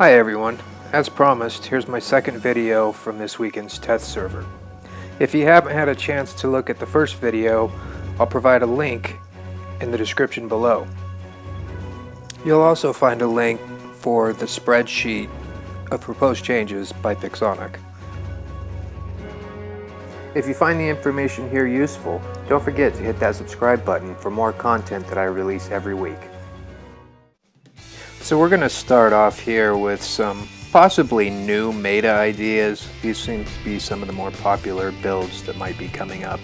Hi everyone, as promised, here's my second video from this weekend's test server. If you haven't had a chance to look at the first video, I'll provide a link in the description below. You'll also find a link for the spreadsheet of proposed changes by Pixonic. If you find the information here useful, don't forget to hit that subscribe button for more content that I release every week. So we're going to start off here with some possibly new meta ideas. These seem to be some of the more popular builds that might be coming up.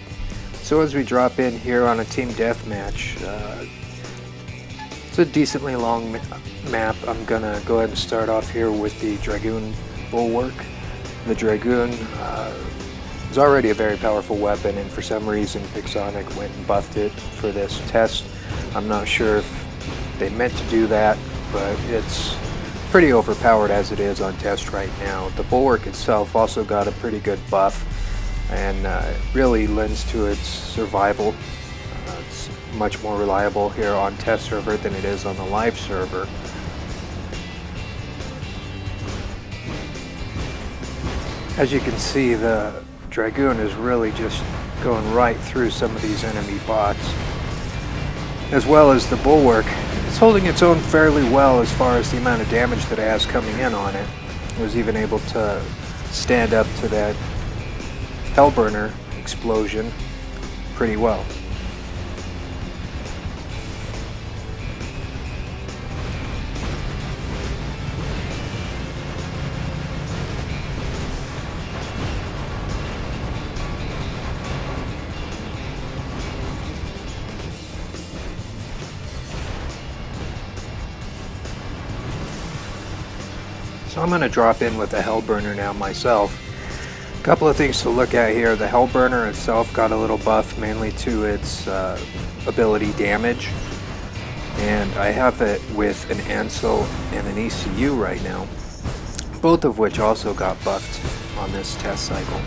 So as we drop in here on a team deathmatch, it's a decently long map. I'm going to go ahead and start off here with the Dragoon Bulwark. The Dragoon is already a very powerful weapon, and for some reason Pixonic went and buffed it for this test. I'm not sure if they meant to do that, but it's pretty overpowered as it is on test right now. The Bulwark itself also got a pretty good buff, and really lends to its survival. It's much more reliable here on test server than it is on the live server. As you can see, the Dragoon is really just going right through some of these enemy bots, as well as the Bulwark. It's holding its own fairly well as far as the amount of damage that it has coming in on it. It was even able to stand up to that Hellburner explosion pretty well. So I'm going to drop in with the Hellburner now myself. A couple of things to look at here. The Hellburner itself got a little buff, mainly to its ability damage. And I have it with an Ansel and an ECU right now, both of which also got buffed on this test cycle.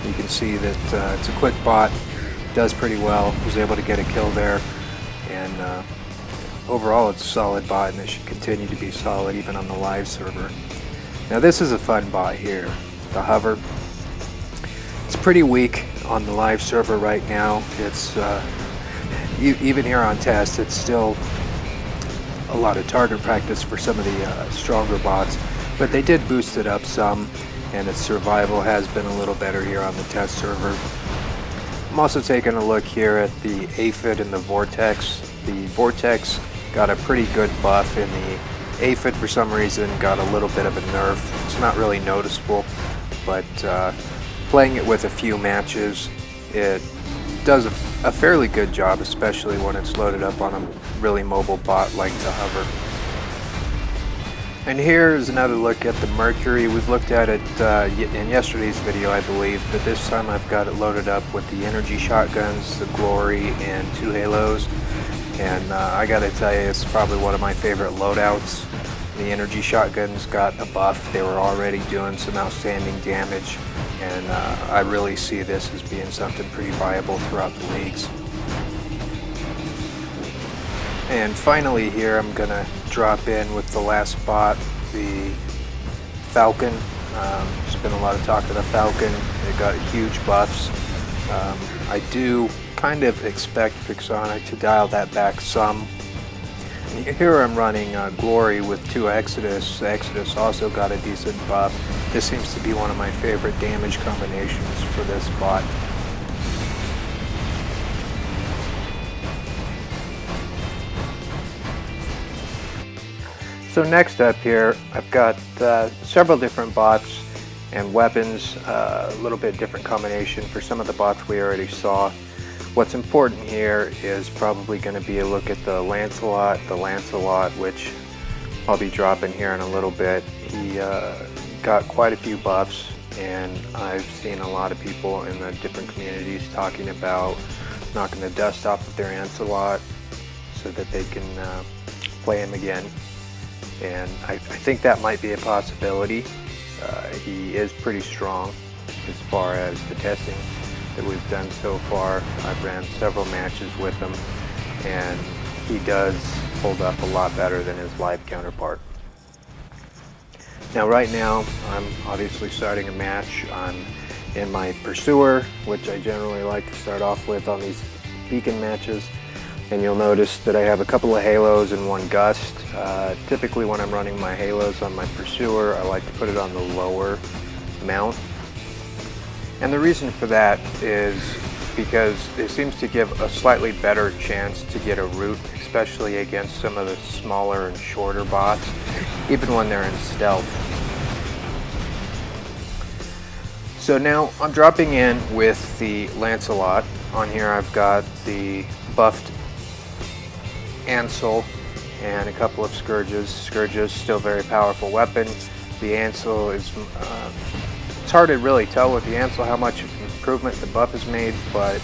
You can see that it's a quick bot, does pretty well, was able to get a kill there, and overall it's a solid bot, and it should continue to be solid even on the live server. Now this is a fun bot here, the Hover. It's pretty weak on the live server right now. It's even here on test, it's still a lot of target practice for some of the stronger bots, but they did boost it up some, and its survival has been a little better here on the test server. I'm also taking a look here at the Aphid and the Vortex. The Vortex got a pretty good buff, and the Aphid for some reason got a little bit of a nerf. It's not really noticeable, but playing it with a few matches, it does a fairly good job, especially when it's loaded up on a really mobile bot like the Hover. And here's another look at the Mercury. We've looked at it in yesterday's video, I believe, but this time I've got it loaded up with the energy shotguns, the Glory, and 2 Halos. And I gotta tell you, it's probably one of my favorite loadouts. The energy shotguns got a buff. They were already doing some outstanding damage, and I really see this as being something pretty viable throughout the leagues. And finally here, I'm gonna drop in with the last bot, the Falcon. There's been a lot of talk of the Falcon. It got huge buffs. I do kind of expect Pixonic to dial that back some. And here I'm running Glory with 2 Exodus. Exodus also got a decent buff. This seems to be one of my favorite damage combinations for this bot. So next up here, I've got several different bots and weapons, a little bit different combination for some of the bots we already saw. What's important here is probably going to be a look at the Lancelot, which I'll be dropping here in a little bit. He got quite a few buffs, and I've seen a lot of people in the different communities talking about knocking the dust off of their Lancelot so that they can play him again. And I think that might be a possibility. He is pretty strong as far as the testing that we've done so far. I've ran several matches with him, and he does hold up a lot better than his live counterpart. Now right now I'm obviously starting a match. I'm in my pursuer, which I generally like to start off with on these beacon matches, and you'll notice that I have a couple of halos and one gust. Typically when I'm running my halos on my pursuer, I like to put it on the lower mount, and the reason for that is because it seems to give a slightly better chance to get a root, especially against some of the smaller and shorter bots, even when they're in stealth. So now I'm dropping in with the Lancelot. On here I've got the buffed Ansel and a couple of Scourges. Scourges, still a very powerful weapon. The Ansel is, it's hard to really tell with the Ansel how much improvement the buff has made, but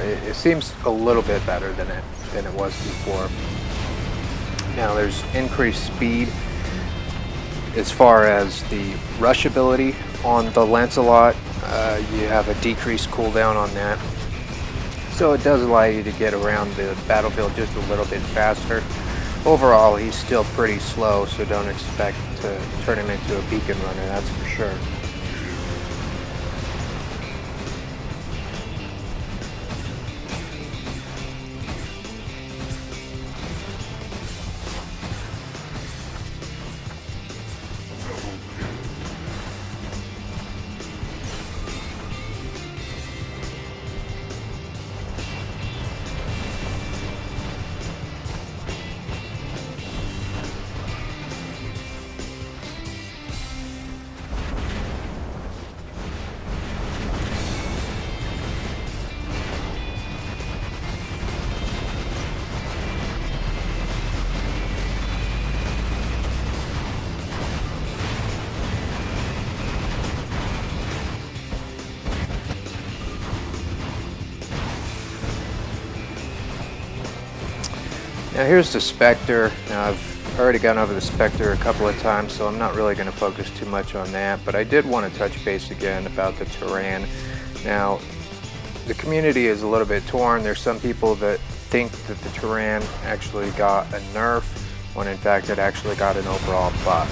it seems a little bit better than it was before. Now there's increased speed as far as the rush ability on the Lancelot. You have a decreased cooldown on that, so it does allow you to get around the battlefield just a little bit faster. Overall, he's still pretty slow, so don't expect to turn him into a beacon runner, that's for sure. Now here's the Spectre. Now I've already gone over the Spectre a couple of times, so I'm not really going to focus too much on that, but I did want to touch base again about the Tyrann. Now, the community is a little bit torn. There's some people that think that the Tyrann actually got a nerf, when in fact it actually got an overall buff.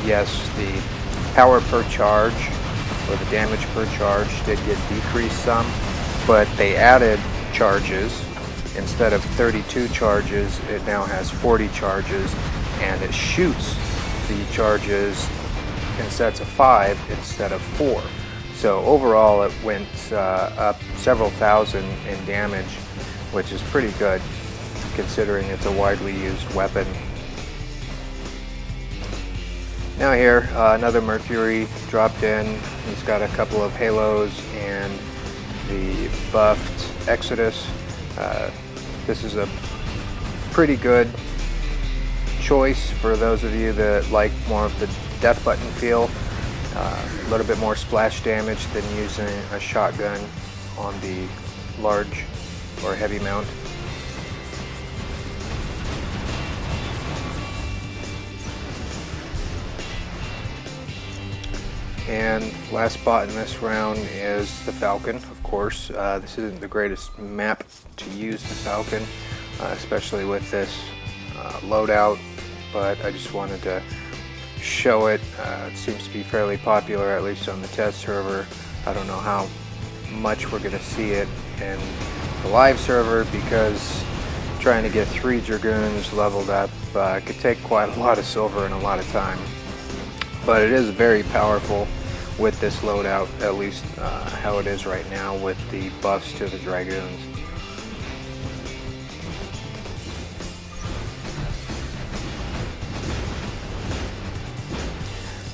Yes, the power per charge, or the damage per charge, did get decreased some, but they added charges. Instead of 32 charges, it now has 40 charges, and it shoots the charges in sets of 5 instead of 4. So overall it went up several thousand in damage, which is pretty good considering it's a widely used weapon. Now here, another Mercury dropped in. He's got a couple of halos and the buffed Exodus. This is a pretty good choice for those of you that like more of the death button feel. A little bit more splash damage than using a shotgun on the large or heavy mount. And last bot in this round is the Falcon, of course. This isn't the greatest map to use the Falcon, especially with this loadout, but I just wanted to show it. It seems to be fairly popular, at least on the test server. I don't know how much we're going to see it in the live server, because trying to get 3 Dragoons leveled up could take quite a lot of silver and a lot of time. But it is very powerful with this loadout, at least how it is right now with the buffs to the Dragoons.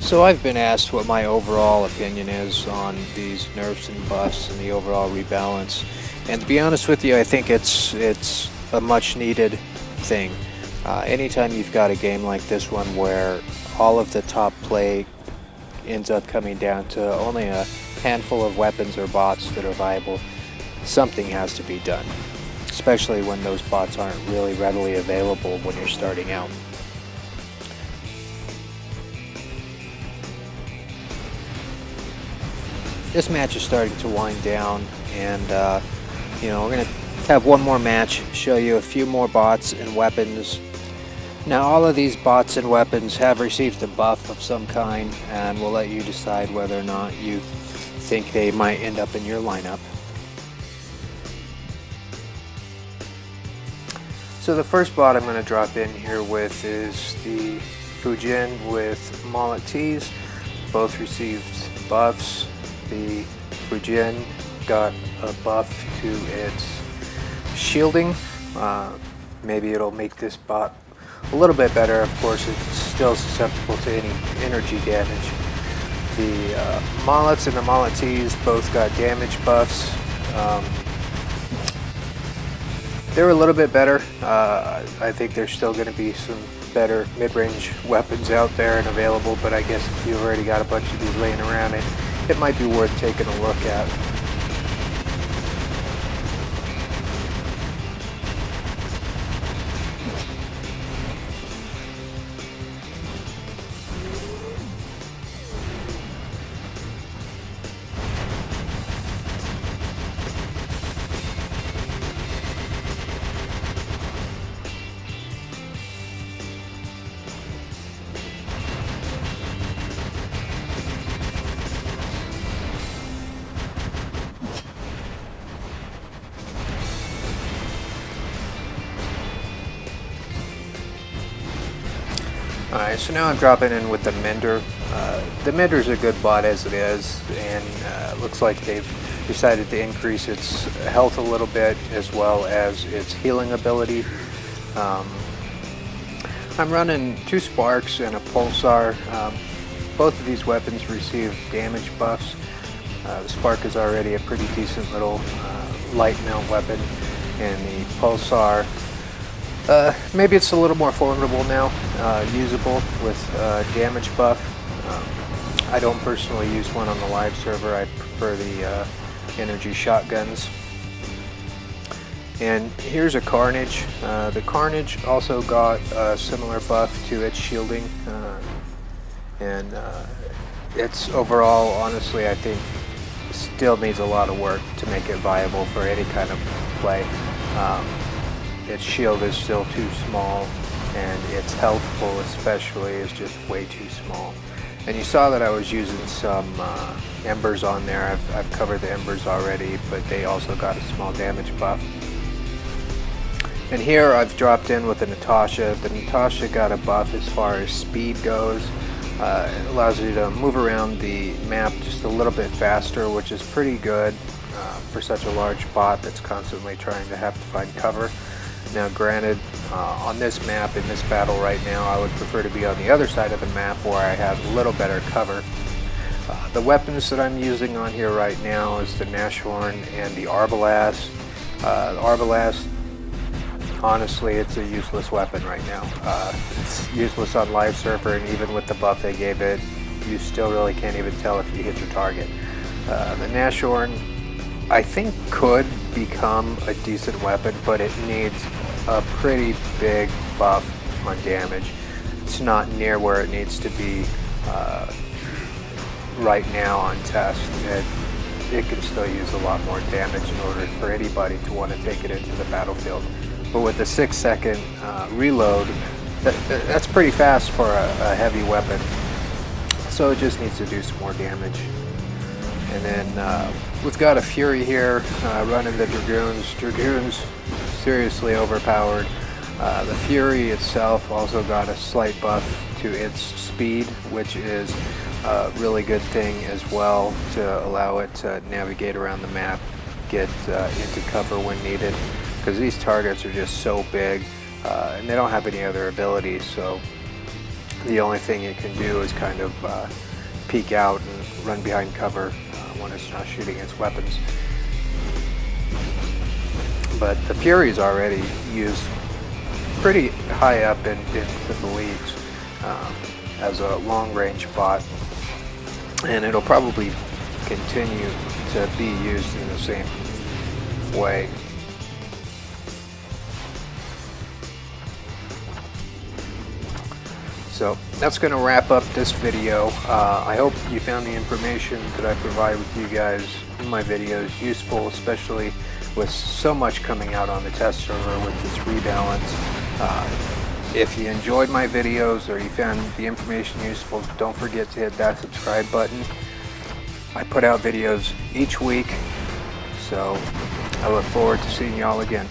So I've been asked what my overall opinion is on these nerfs and buffs and the overall rebalance, and to be honest with you, I think it's a much needed thing. Anytime you've got a game like this one where all of the top play ends up coming down to only a handful of weapons or bots that are viable, something has to be done, especially when those bots aren't really readily available when you're starting out. This match is starting to wind down, and we're going to have one more match, show you a few more bots and weapons. Now all of these bots and weapons have received a buff of some kind, and we'll let you decide whether or not you think they might end up in your lineup. So the first bot I'm going to drop in here with is the Fujin with Mullet Tees. Both received buffs. The Fujin got a buff to its shielding. Maybe it'll make this bot a little bit better. Of course, it's still susceptible to any energy damage. The Mullets and the Mullet Tees both got damage buffs. They were a little bit better. I think there's still going to be some better mid-range weapons out there and available, but I guess if you've already got a bunch of these laying around, it might be worth taking a look at. Alright, so now I'm dropping in with the Mender. The Mender's a good bot as it is, and looks like they've decided to increase its health a little bit as well as its healing ability. I'm running 2 Sparks and a Pulsar. Both of these weapons receive damage buffs. The Spark is already a pretty decent little light mount weapon, and the Pulsar, maybe it's a little more formidable now, usable with damage buff. I don't personally use one on the live server. I prefer the energy shotguns. And here's a Carnage. The Carnage also got a similar buff to its shielding, and it's overall, honestly, I think still needs a lot of work to make it viable for any kind of play. Its shield is still too small, and its health pool especially is just way too small. And you saw that I was using some embers on there. I've covered the embers already, but they also got a small damage buff. And here I've dropped in with the Natasha. The Natasha got a buff as far as speed goes. It allows you to move around the map just a little bit faster, which is pretty good for such a large bot that's constantly trying to have to find cover. Now granted, on this map, in this battle right now, I would prefer to be on the other side of the map where I have a little better cover. The weapons that I'm using on here right now is the Nashorn and the Rebalance. The Rebalance, honestly, it's a useless weapon right now. It's useless on live server, and even with the buff they gave it, you still really can't even tell if you hit your target. The Nashorn, I think, could become a decent weapon, but it needs a pretty big buff on damage. It's not near where it needs to be right now on test. It can still use a lot more damage in order for anybody to want to take it into the battlefield. But with the 6-second reload, that's pretty fast for a heavy weapon. So it just needs to do some more damage. And then we've got a Fury here running the Dragoons. Dragoons, seriously overpowered. The Fury itself also got a slight buff to its speed, which is a really good thing as well to allow it to navigate around the map, get into cover when needed, because these targets are just so big and they don't have any other abilities, so the only thing it can do is kind of peek out and run behind cover when it's not shooting its weapons. But the Fury's already used pretty high up into the leagues as a long-range bot, and it'll probably continue to be used in the same way. So that's going to wrap up this video. I hope you found the information that I provide with you guys in my videos useful, especially with so much coming out on the test server with this rebalance. If you enjoyed my videos or you found the information useful, don't forget to hit that subscribe button. I put out videos each week, so I look forward to seeing y'all again.